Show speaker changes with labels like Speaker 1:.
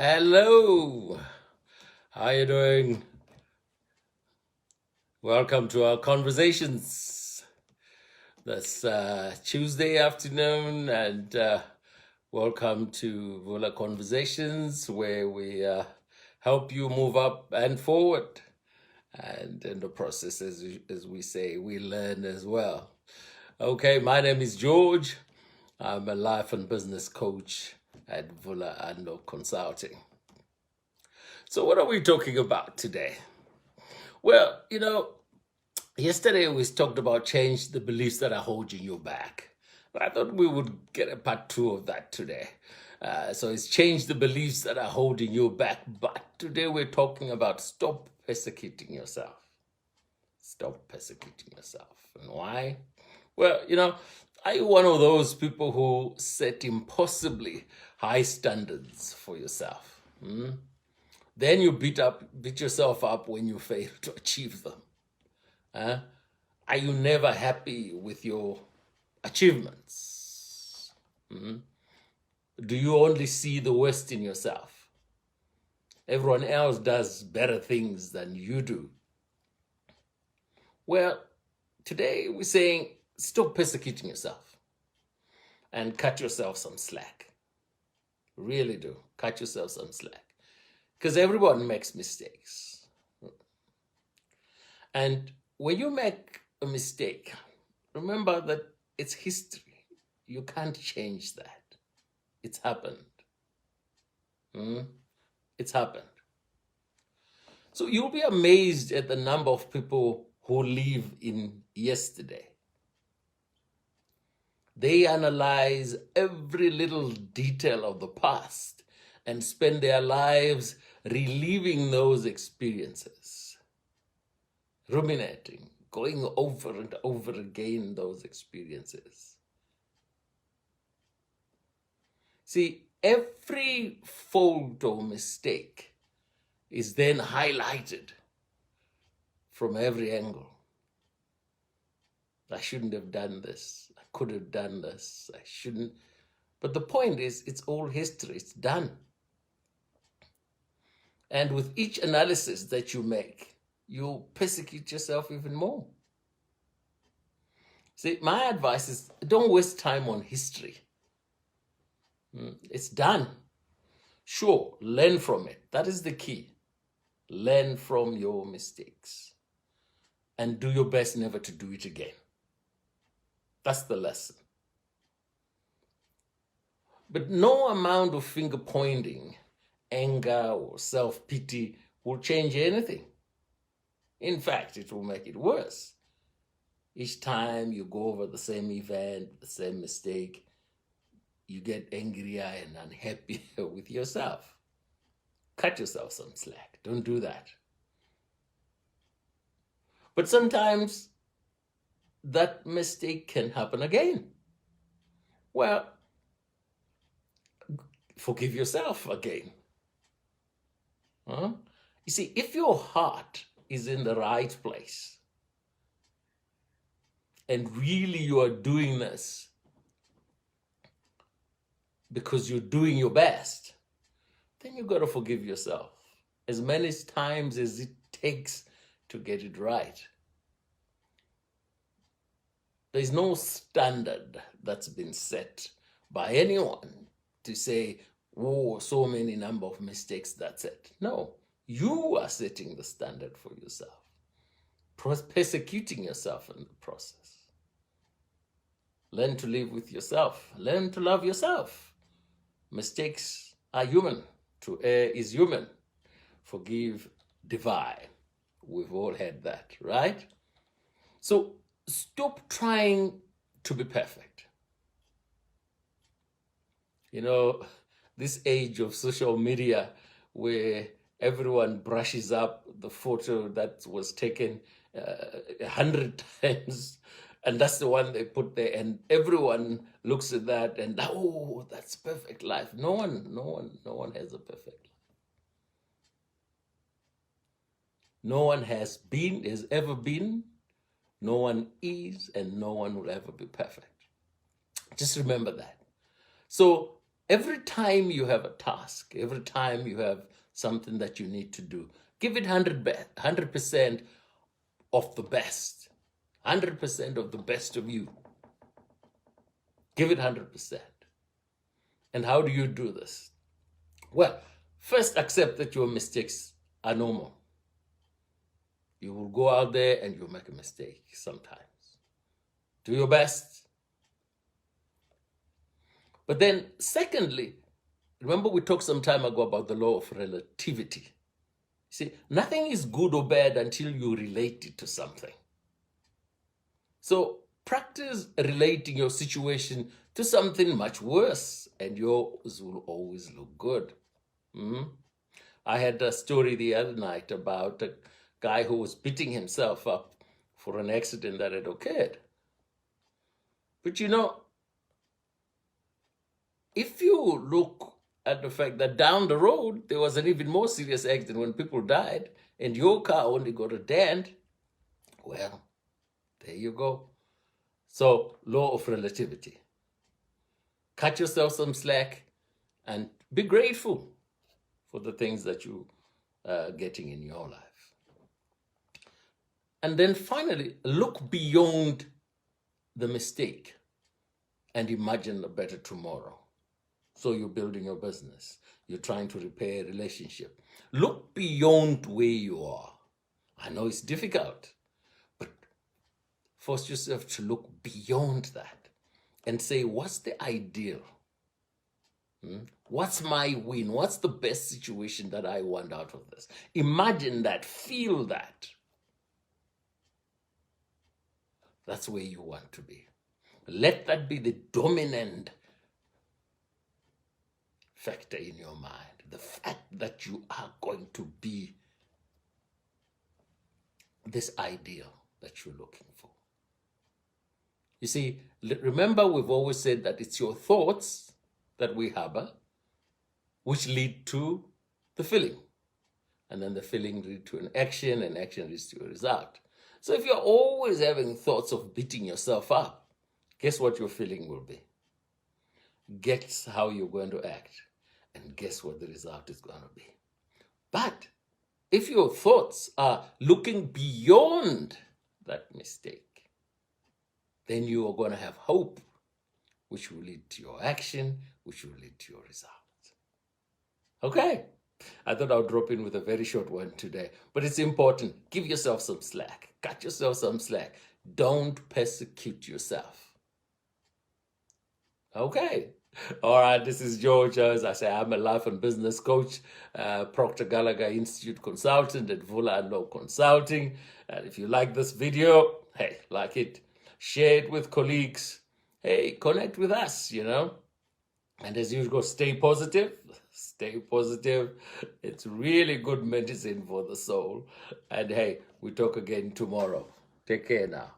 Speaker 1: Hello, how you doing? Welcome to our conversations this Tuesday afternoon, and welcome to Vula Conversations, where we help you move up and forward. And in the process, as we say, we learn as well. Okay, my name is George. I'm a life and business coach at Vula Ando Consulting. So, what are we talking about today? Well, yesterday we talked about change the beliefs that are holding you back. But I thought we would get a part two of that today. So it's change the beliefs that are holding you back. But today we're talking about stop persecuting yourself. Stop persecuting yourself. And why? Well, are you one of those people who set impossibly high standards for yourself? Then you beat yourself up when you fail to achieve them. Are you never happy with your achievements? Do you only see the worst in yourself? Everyone else does better things than you do. Well, today we're saying stop persecuting yourself and cut yourself some slack. Really do. Cut yourself some slack. Because everyone makes mistakes. And when you make a mistake, remember that it's history. You can't change that. It's happened. It's happened. So you'll be amazed at the number of people who live in yesterday. They analyze every little detail of the past and spend their lives reliving those experiences, ruminating, going over and over again those experiences. See, every fault or mistake is then highlighted from every angle. I shouldn't have done this. I could have done this. I shouldn't. But the point is, it's all history. It's done. And with each analysis that you make, you persecute yourself even more. See, my advice is don't waste time on history. It's done. Sure, learn from it. That is the key. Learn from your mistakes and do your best never to do it again. That's the lesson. But no amount of finger pointing, anger, or self-pity will change anything. In fact, it will make it worse. Each time you go over the same event, the same mistake, you get angrier and unhappy with yourself. Cut yourself some slack. Don't do that. But sometimes that mistake can happen again. Well, forgive yourself again. You see, if your heart is in the right place and really you are doing this because you're doing your best, then you've got to forgive yourself as many times as it takes to get it right. There's no standard that's been set by anyone to say, oh, so many number of mistakes, that's it. No, you are setting the standard for yourself, persecuting yourself in the process. Learn to live with yourself. Learn to love yourself. Mistakes are human. To err is human. Forgive divine. We've all had that, right? So stop trying to be perfect. This age of social media where everyone brushes up the photo that was taken 100 times, and that's the one they put there, and everyone looks at that and, oh, that's perfect life. No one has a perfect life. No one has ever been, no one is, and no one will ever be perfect. Just remember that. So Every time you have a task, every time you have something that you need to do, give it 100% of the best, 100% of the best of you. Give it 100%. And how do you do this? Well, first accept that your mistakes are normal. You will go out there and you'll make a mistake sometimes. Do your best. But then, secondly, remember we talked some time ago about the law of relativity. See, nothing is good or bad until you relate it to something. So practice relating your situation to something much worse, and yours will always look good. I had a story the other night about a guy who was beating himself up for an accident that had occurred. But if you look at the fact that down the road, there was an even more serious accident when people died, and your car only got a dent, well, there you go. So, law of relativity. Cut yourself some slack and be grateful for the things that you are getting in your life. And then finally, look beyond the mistake and imagine a better tomorrow. So you're building your business. You're trying to repair a relationship. Look beyond where you are. I know it's difficult, but force yourself to look beyond that and say, what's the ideal? What's my win? What's the best situation that I want out of this? Imagine that. Feel that. That's where you want to be. Let that be the dominant factor in your mind. The fact that you are going to be this ideal that you're looking for. You see, remember we've always said that it's your thoughts that we harbor, which lead to the feeling. And then the feeling leads to an action, and action leads to a result. So if you're always having thoughts of beating yourself up, guess what your feeling will be? Guess how you're going to act. And guess what the result is going to be. But if your thoughts are looking beyond that mistake, then you are going to have hope, which will lead to your action, which will lead to your results. Okay. I thought I'll drop in with a very short one today, but it's important. Give yourself some slack. Cut yourself some slack. Don't persecute yourself. Okay. All right, this is George. As I say, I'm a life and business coach, Proctor Gallagher Institute consultant at Vula and Law Consulting. And if you like this video, hey, like it, share it with colleagues. Hey, connect with us, And as usual, stay positive. Stay positive. It's really good medicine for the soul. And hey, we talk again tomorrow. Take care now.